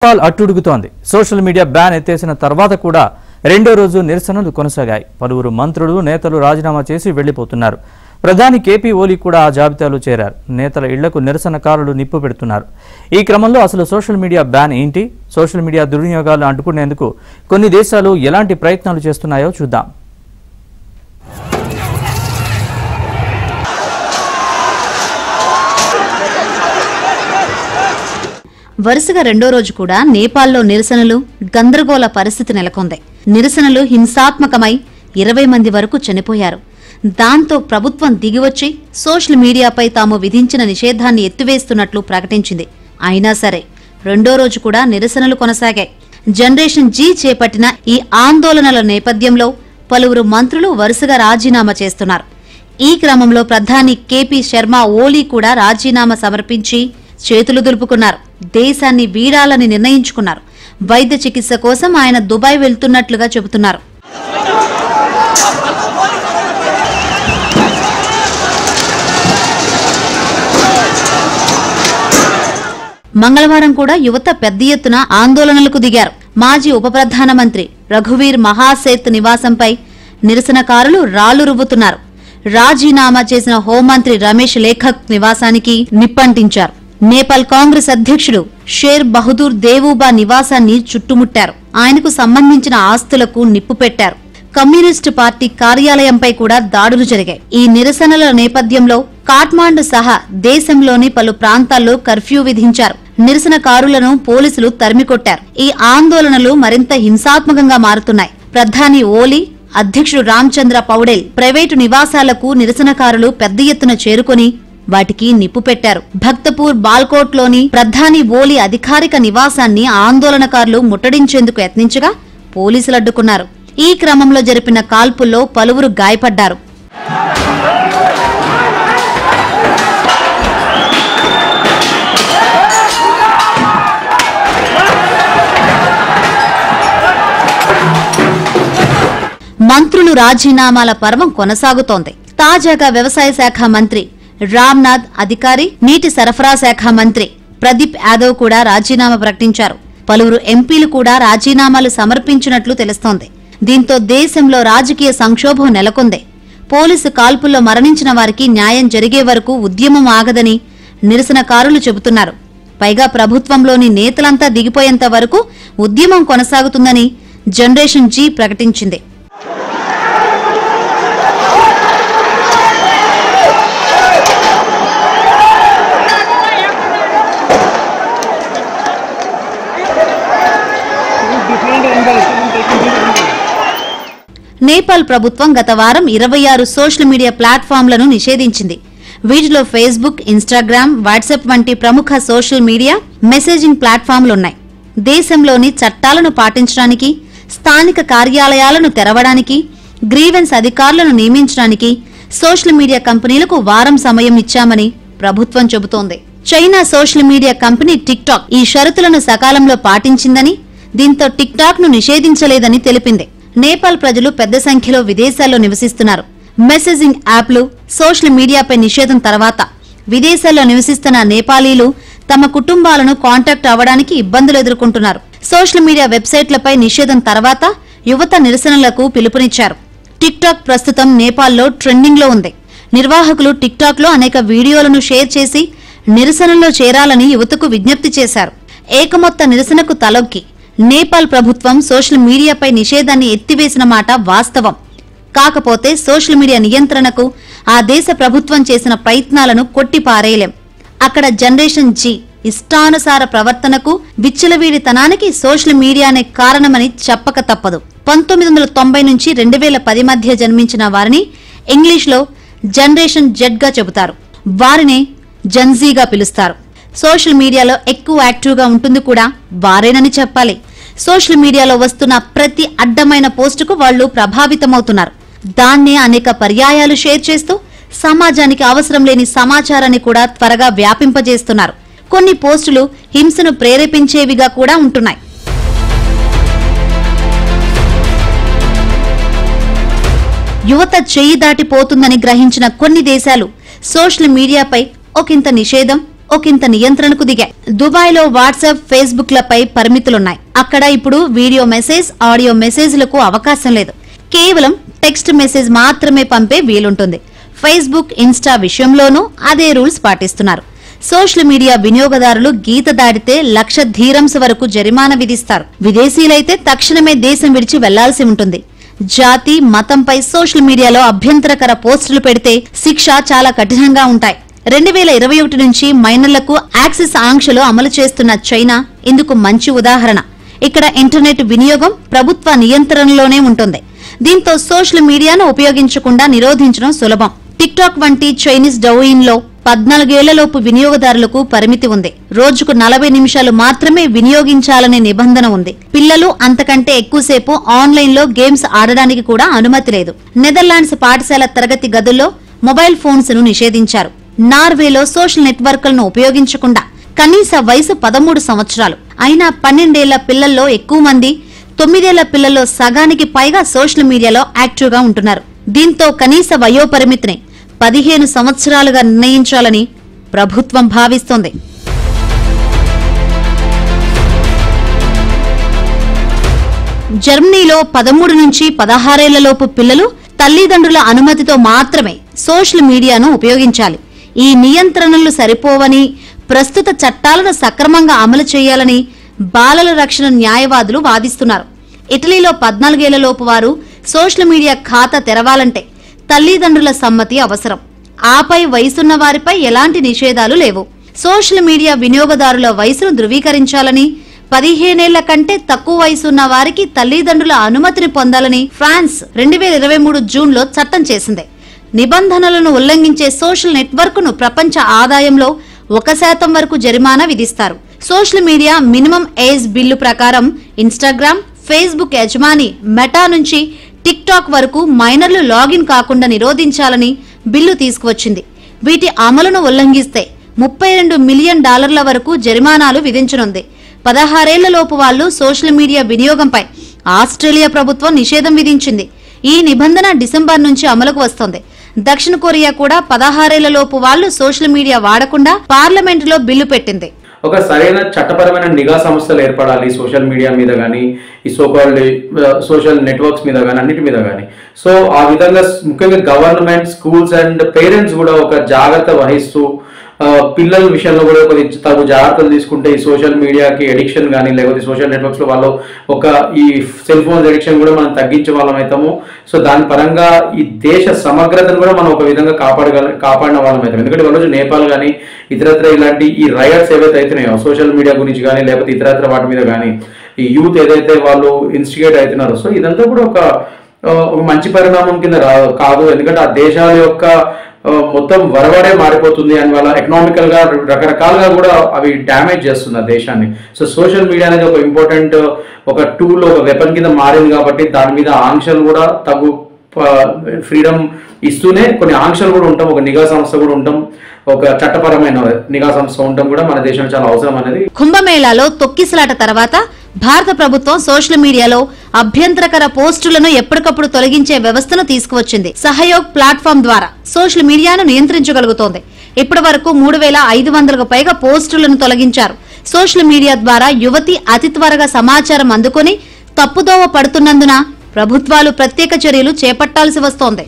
Nepal అట్టుడుగుతోంది. Social media ban ఎత్తేసిన తర్వాత కూడా రెండో రోజు నిరసనలు కొనసాగాయి. పలువురు మంత్రులు నేతలు రాజీనామా చేసి వెళ్లిపోతున్నారు. ప్రధాని కేపీ ఓలీ కూడా ఆ జాబితాలో చేరారు. నేతల ఇళ్లకు నిరసనకారులు నిప్పు పెడుతున్నారు. ఈ క్రమంలో అసలు సోషల్ మీడియా బ్యాన్ ఏంటి, సోషల్ మీడియా దుర్వినియోగాలను అడ్డుకునేందుకు కొన్ని దేశాలు ఎలాంటి ప్రయత్నాలు చేస్తున్నాయో చూద్దాం. వరుసగా రెండో రోజు కూడా నేపాల్లో నిరసనలు గందరగోళ పరిస్థితి నెలకొంది. నిరసనలు హింసాత్మకమై 20 మంది వరకు చనిపోయారు. దాంతో ప్రభుత్వం దిగివచ్చి సోషల్ మీడియాపై తాము విధించిన నిషేధాన్ని ఎత్తివేస్తున్నట్లు ప్రకటించింది. అయినా సరే రెండో రోజు కూడా నిరసనలు కొనసాగాయి. జనరేషన్ జీ చేపట్టిన ఈ ఆందోళనల నేపథ్యంలో పలువురు మంత్రులు వరుసగా రాజీనామా చేస్తున్నారు. ఈ క్రమంలో ప్రధాని కేపీ శర్మ ఓలీ కూడా రాజీనామా సమర్పించి చేతులు దులుపుకున్నారు. దేశాన్ని వీడాలని నిర్ణయించుకున్నారు. వైద్య చికిత్స కోసం ఆయన దుబాయ్ వెళ్తున్నట్లుగా చెబుతున్నారు. మంగళవారం కూడా యువత పెద్ద ఎత్తున ఆందోళనలకు దిగారు. మాజీ ఉప ప్రధానమంత్రి రఘువీర్ మహాసేత్ నివాసంపై నిరసనకారులు రాళ్లు రువ్వుతున్నారు. రాజీనామా చేసిన హోంమంత్రి రమేష్ లేఖక్ నివాసానికి నిప్పంటించారు. నేపాల్ కాంగ్రెస్ అధ్యక్షుడు షేర్ బహదూర్ దేవూబా నివాసాన్ని చుట్టుముట్టారు. ఆయనకు సంబంధించిన ఆస్తులకు నిప్పు పెట్టారు. కమ్యూనిస్టు పార్టీ కార్యాలయంపై కూడా దాడులు జరిగాయి. ఈ నిరసనల నేపథ్యంలో కాఠ్మాండు సహా దేశంలోని పలు ప్రాంతాల్లో కర్ఫ్యూ విధించారు. నిరసనకారులను పోలీసులు తరిమికొట్టారు. ఈ ఆందోళనలు మరింత హింసాత్మకంగా మారుతున్నాయి. ప్రధాని ఓలీ, అధ్యక్షుడు రామచంద్ర పౌడేల్ ప్రైవేటు నివాసాలకు నిరసనకారులు పెద్ద ఎత్తున చేరుకుని వాటికి నిప్పు పెట్టారు. భక్తపూర్ బాల్కోట్లోని ప్రధాని ఓలీ అధికారిక నివాసాన్ని ఆందోళనకారులు ముట్టడించేందుకు యత్నించగా పోలీసులు అడ్డుకున్నారు. ఈ క్రమంలో జరిపిన కాల్పుల్లో పలువురు గాయపడ్డారు. మంత్రులు రాజీనామాల పర్వం కొనసాగుతోంది. తాజాగా వ్యవసాయ శాఖ మంత్రి రామ్నాథ్ అధికారి, నీటి సరఫరా శాఖ మంత్రి ప్రదీప్ యాదవ్ కూడా రాజీనామా ప్రకటించారు. పలువురు ఎంపీలు కూడా రాజీనామాలు సమర్పించినట్లు తెలుస్తోంది. దీంతో దేశంలో రాజకీయ సంక్షోభం నెలకొంది. పోలీసు కాల్పుల్లో మరణించిన వారికి న్యాయం జరిగే వరకు ఉద్యమం ఆగదని నిరసనకారులు చెబుతున్నారు. పైగా ప్రభుత్వంలోని నేతలంతా దిగిపోయేంత వరకు ఉద్యమం కొనసాగుతుందని జనరేషన్ జీ ప్రకటించింది. నేపాల్ ప్రభుత్వం గత వారం 26 సోషల్ మీడియా ప్లాట్ఫామ్లను నిషేధించింది. వీటిలో ఫేస్బుక్, ఇన్స్టాగ్రామ్, వాట్సాప్ వంటి ప్రముఖ సోషల్ మీడియా మెసేజింగ్ ప్లాట్ఫామ్లున్నాయి. దేశంలోని చట్టాలను పాటించడానికి, స్థానిక కార్యాలయాలను తెరవడానికి, గ్రీవెన్స్ అధికారులను నియమించడానికి సోషల్ మీడియా కంపెనీలకు వారం సమయం ఇచ్చామని ప్రభుత్వం చెబుతోంది. China social media company TikTok ఈ షరతులను సకాలంలో పాటించిందని, దీంతో టిక్టాక్ ను నిషేధించలేదని తెలిపింది. నేపాల్ ప్రజలు పెద్ద సంఖ్యలో విదేశాల్లో నివసిస్తున్నారు. మెసేజింగ్ యాప్లు, సోషల్ మీడియాపై నిషేధం తర్వాత విదేశాల్లో నివసిస్తున్న నేపాలీలు తమ కుటుంబాలను కాంటాక్ట్ అవ్వడానికి ఇబ్బందులు ఎదుర్కొంటున్నారు. సోషల్ మీడియా వెబ్సైట్లపై నిషేధం తర్వాత యువత నిరసనలకు పిలుపునిచ్చారు. టిక్టాక్ ప్రస్తుతం నేపాల్లో ట్రెండింగ్ లో ఉంది. నిర్వాహకులు టిక్టాక్ లో అనేక వీడియోలను షేర్ చేసి నిరసనల్లో చేరాలని యువతకు విజ్ఞప్తి చేశారు. ఏకమొత్త నిరసనకు తలొగ్గి నేపాల్ ప్రభుత్వం సోషల్ మీడియాపై నిషేధాన్ని ఎత్తివేసిన మాట వాస్తవం. కాకపోతే సోషల్ మీడియా నియంత్రణకు ఆ దేశ ప్రభుత్వం చేసిన ప్రయత్నాలను కొట్టిపారేయలేం. అక్కడ జనరేషన్ జీ ఇష్టానుసార ప్రవర్తనకు, విచ్చలవీడితనానికి సోషల్ మీడియానే కారణమని చెప్పక తప్పదు. 1990 నుంచి 2010 మధ్య జన్మించిన వారిని ఇంగ్లీష్లో జనరేషన్ జెడ్ గా చెబుతారు. వారిని జన్జీగా పిలుస్తారు. సోషల్ మీడియాలో ఎక్కువ యాక్టివ్గా ఉంటుంది కూడా వారేనని చెప్పాలి. సోషల్ మీడియాలో వస్తున్న ప్రతి అడ్డమైన పోస్టుకు వాళ్లు ప్రభావితమవుతున్నారు. దాన్నే అనేక పర్యాయాలు షేర్ చేస్తూ సమాజానికి అవసరం లేని సమాచారాన్ని కూడా త్వరగా వ్యాపింపజేస్తున్నారు. కొన్ని పోస్టులు హింసను ప్రేరేపించేవిగా కూడా ఉంటున్నాయి. యువత చెయ్యి దాటిపోతుందని గ్రహించిన కొన్ని దేశాలు సోషల్ మీడియాపై ఒకంత నిషేధం, ఒకంత నియంత్రణకు దిగాయి. దుబాయ్లో వాట్సాప్, ఫేస్బుక్ లపై పరిమితులున్నాయి. అక్కడ ఇప్పుడు వీడియో మెసేజ్, ఆడియో మెసేజ్లకు అవకాశం లేదు. కేవలం టెక్స్ట్ మెసేజ్ మాత్రమే పంపే వీలుంటుంది. ఫేస్బుక్, ఇన్స్టా విషయంలోనూ అదే రూల్స్ పాటిస్తున్నారు. సోషల్ మీడియా వినియోగదారులు గీత దాటితే $1,00,000 వరకు జరిమానా విధిస్తారు. విదేశీయులైతే తక్షణమే దేశం విడిచి వెళ్లాల్సి ఉంటుంది. జాతి, మతంపై సోషల్ మీడియాలో అభ్యంతరకర పోస్టులు పెడితే శిక్ష చాలా కఠినంగా ఉంటాయి. 2021 నుంచి మైనర్లకు యాక్సెస్ ఆంక్షలు అమలు చేస్తున్న చైనా ఇందుకు మంచి ఉదాహరణ. ఇక్కడ ఇంటర్నెట్ వినియోగం ప్రభుత్వ నియంత్రణలోనే ఉంటుంది. దీంతో సోషల్ మీడియాను ఉపయోగించకుండా నిరోధించడం సులభం. టిక్టాక్ వంటి చైనీస్ డౌయిన్లో 14 ఏళ్లలోపు వినియోగదారులకు పరిమితి ఉంది. రోజుకు 40 నిమిషాలు మాత్రమే వినియోగించాలనే నిబంధన ఉంది. పిల్లలు అంతకంటే ఎక్కువసేపు ఆన్లైన్లో గేమ్స్ ఆడడానికి కూడా అనుమతి లేదు. నెదర్లాండ్స్ పాఠశాల తరగతి గదుల్లో మొబైల్ ఫోన్స్ ను నిషేధించారు. నార్వేలో సోషల్ నెట్వర్క్లను ఉపయోగించకుండా కనీస వయసు 13 సంవత్సరాలు. అయినా 12 ఏళ్ల పిల్లల్లో ఎక్కువ మంది 9 ఏళ్ల పిల్లల్లో సగానికి పైగా సోషల్ మీడియాలో యాక్టివ్గా ఉంటున్నారు. దీంతో కనీస వయోపరిమితిని 15 సంవత్సరాలుగా నిర్ణయించాలని ప్రభుత్వం భావిస్తోంది. జర్మనీలో 13 నుంచి 16 ఏళ్లలోపు పిల్లలు తల్లిదండ్రుల అనుమతితో మాత్రమే సోషల్ మీడియాను ఉపయోగించాలి. ఈ నియంత్రణలు సరిపోవని, ప్రస్తుత చట్టాలను సక్రమంగా అమలు చేయాలని బాలల రక్షణ న్యాయవాదులు వాదిస్తున్నారు. ఇటలీలో 14 ఏళ్లలోపు వారు సోషల్ మీడియా ఖాతా తెరవాలంటే తల్లిదండ్రుల సమ్మతి అవసరం. ఆపై వయసున్న వారిపై ఎలాంటి నిషేధాలు లేవు. సోషల్ మీడియా వినియోగదారుల వయసును ధృవీకరించాలని, 15 ఏళ్ల కంటే తక్కువ వయసున్న వారికి తల్లిదండ్రుల అనుమతిని పొందాలని ఫ్రాన్స్ 2023 జూన్లో చట్టం చేసింది. నిబంధనలను ఉల్లంఘించే సోషల్ నెట్వర్క్ను ప్రపంచ ఆదాయంలో 1% వరకు జరిమానా విధిస్తారు. Social media minimum age bill ప్రకారం ఇన్స్టాగ్రామ్, ఫేస్బుక్ యజమాని మెటా నుంచి టిక్టాక్ వరకు మైనర్లు లాగిన్ కాకుండా నిరోధించాలని బిల్లు తీసుకువచ్చింది. వీటి అమలును ఉల్లంఘిస్తే $32 మిలియన్ వరకు జరిమానాలు విధించనుంది. 16 ఏళ్లలోపు వాళ్లు సోషల్ మీడియా వినియోగంపై ఆస్ట్రేలియా ప్రభుత్వం నిషేధం విధించింది. ఈ నిబంధన డిసెంబర్ నుంచి అమలుకు వస్తోంది. దక్షిణ కొరియా కూడా 16 ఏళ్లలోపు వాళ్లు సోషల్ మీడియా వాడకుండా పార్లమెంటులో బిల్లు పెట్టింది. ఒక సరైన చట్టపరమైన నిఘా సంస్థలు ఏర్పడాలి సోషల్ మీడియా మీద కానీ, ఈ సోకాల్డ్ సోషల్ నెట్వర్క్స్ మీద కానీ, అన్నిటి మీద కానీ. సో ఆ విధంగా ముఖ్యంగా గవర్నమెంట్, స్కూల్స్ అండ్ పేరెంట్స్ కూడా ఒక జాగ్రత్త వహిస్తూ పిల్లల విషయంలో కూడా కొద్ది తగు జాగ్రత్తలు తీసుకుంటే ఈ సోషల్ మీడియాకి ఎడిక్షన్ కానీ, లేకపోతే సోషల్ నెట్వర్క్స్లో వాళ్ళు ఒక ఈ సెల్ ఫోన్స్ ఎడిక్షన్ కూడా మనం తగ్గించే వాళ్ళం అవుతాము. సో దాని పరంగా ఈ దేశ సమగ్రతను కూడా మనం ఒక విధంగా కాపాడిన వాళ్ళం అవుతాం. ఎందుకంటే వాళ్ళు నేపాల్ కానీ ఇతరత్ర ఇలాంటి ఈ రైట్స్ ఏవైతే అవుతున్నాయో సోషల్ మీడియా గురించి కానీ, లేకపోతే ఇతరత్ర వాటి మీద కానీ ఈ యూత్ ఏదైతే వాళ్ళు ఇన్స్టిగేట్ అవుతున్నారో, సో ఇదంతా కూడా ఒక మంచి పరిణామం కింద కాదు. ఎందుకంటే ఆ దేశాల యొక్క మొత్తం వరవడే మారిపోతుంది అని వాళ్ళ ఎకనామికల్ గా రకరకాలుగా కూడా అవి డ్యామేజ్ చేస్తుంది ఆ దేశాన్ని. సో సోషల్ మీడియా అనేది ఒక ఇంపార్టెంట్ ఒక టూల్, ఒక వెపన్ కింద మారింది కాబట్టి దాని మీద ఆంక్షలు కూడా తగు ఫ్రీడమ్ ఇస్తూనే కొన్ని ఆంక్షలు కూడా ఉంటాం, ఒక నిఘా సంస్థ కూడా ఉంటాం, ఒక చట్టపరమైన నిఘా సంస్థ ఉండటం కూడా మన దేశంలో చాలా అవసరం అనేది. కుంభమేళాలో తొక్కిసలాట తర్వాత భారత ప్రభుత్వం సోషల్ మీడియాలో అభ్యంతరకర పోస్టులను ఎప్పటికప్పుడు తొలగించే వ్యవస్థను తీసుకువచ్చింది. సహయోగ్ ప్లాట్ఫామ్ ద్వారా సోషల్ మీడియాను నియంత్రించగలుగుతోంది. ఇప్పటి వరకు 3,500కు పైగా పోస్టులను తొలగించారు. సోషల్ మీడియా ద్వారా యువతి అతి త్వరగా సమాచారం అందుకుని తప్పుదోవ పడుతున్నందున ప్రభుత్వాలు ప్రత్యేక చర్యలు చేపట్టాల్సి వస్తోంది.